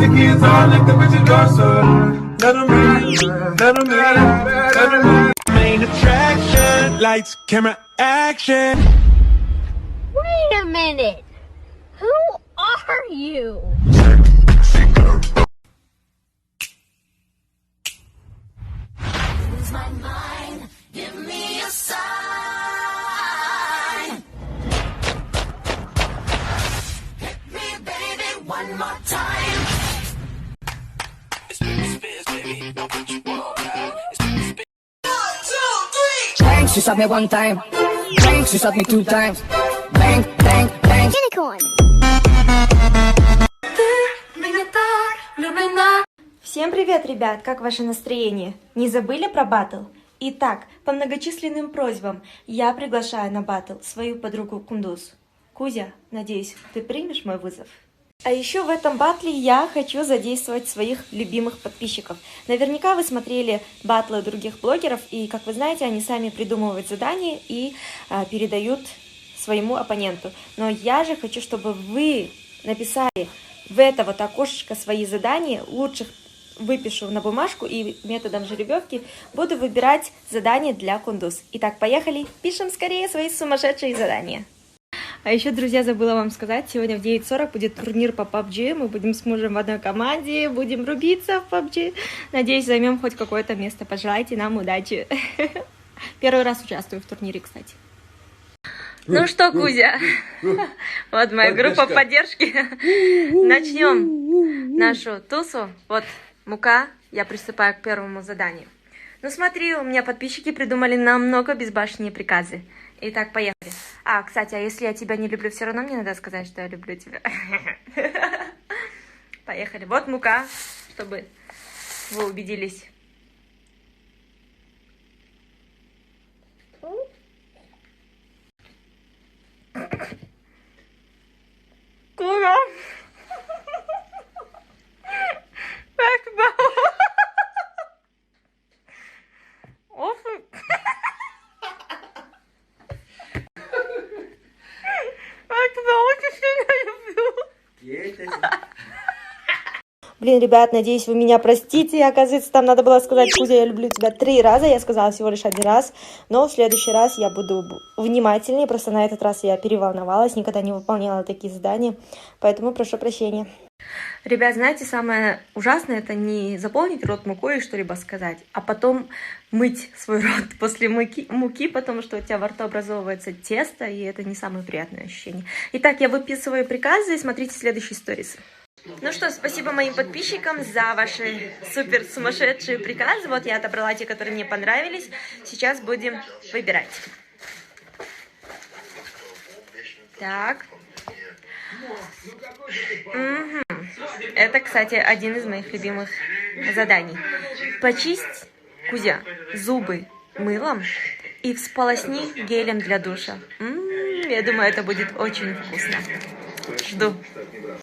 the kids all at the Richard Dawson. Let 'em in, let 'em in, let 'em in. Main attraction, lights, camera, action. Wait a minute. Who are you? Lose my mind, give me a sign. Hit me, baby, one more time. It's Britney Spears, baby. Don't put you all out. It's Britney Spears. 1, 2, 3. Bang, she shot me one time. Bang, she shot me 2 times. Bang, bang, bang. Unicorn. Всем привет, ребят! Как ваше настроение? Не забыли про баттл? Итак, по многочисленным просьбам я приглашаю на баттл свою подругу Кундуз. Кузя, надеюсь, ты примешь мой вызов? А еще в этом баттле я хочу задействовать своих любимых подписчиков. Наверняка вы смотрели баттлы других блогеров, и, как вы знаете, они сами придумывают задания и передают своему оппоненту. Но я же хочу, чтобы вы написали в это вот окошечко свои задания, лучших выпишу на бумажку и методом жеребьевки буду выбирать задания для Кундуз. Итак, поехали, пишем скорее свои сумасшедшие задания. А еще, друзья, забыла вам сказать, сегодня в 9:40 будет турнир по PUBG, мы будем с мужем в одной команде, будем рубиться в PUBG. Надеюсь, займем хоть какое-то место, пожелайте нам удачи. Первый раз участвую в турнире, кстати. Ну что, Кузя, вот моя группа поддержки. Начнем нашу тусу. Вот мука, я приступаю к первому заданию. Ну смотри, у меня подписчики придумали намного безбашеннее приказы. Итак, поехали. А, кстати, а если я тебя не люблю, все равно мне надо сказать, что я люблю тебя. Поехали. Вот мука, чтобы вы убедились. Кура. Блин, ребят, надеюсь, вы меня простите. Оказывается, там надо было сказать: Кузя, я люблю тебя 3 раза. Я сказала всего лишь 1 раз. Но в следующий раз я буду внимательнее. Просто на этот раз я переволновалась, никогда не выполняла такие задания. Поэтому прошу прощения. Ребят, знаете, самое ужасное — это не заполнить рот мукой и что-либо сказать, а потом мыть свой рот после муки, потому что у тебя во рту образовывается тесто, и это не самое приятное ощущение. Итак, я выписываю приказы, и смотрите следующий сторис. Ну что, спасибо моим подписчикам за ваши супер сумасшедшие приказы. Вот я отобрала те, которые мне понравились. Сейчас будем выбирать. Так. Это, кстати, один из моих любимых заданий. Почисть, Кузя, зубы мылом и всполосни гелем для душа. Я думаю, это будет очень вкусно. Жду.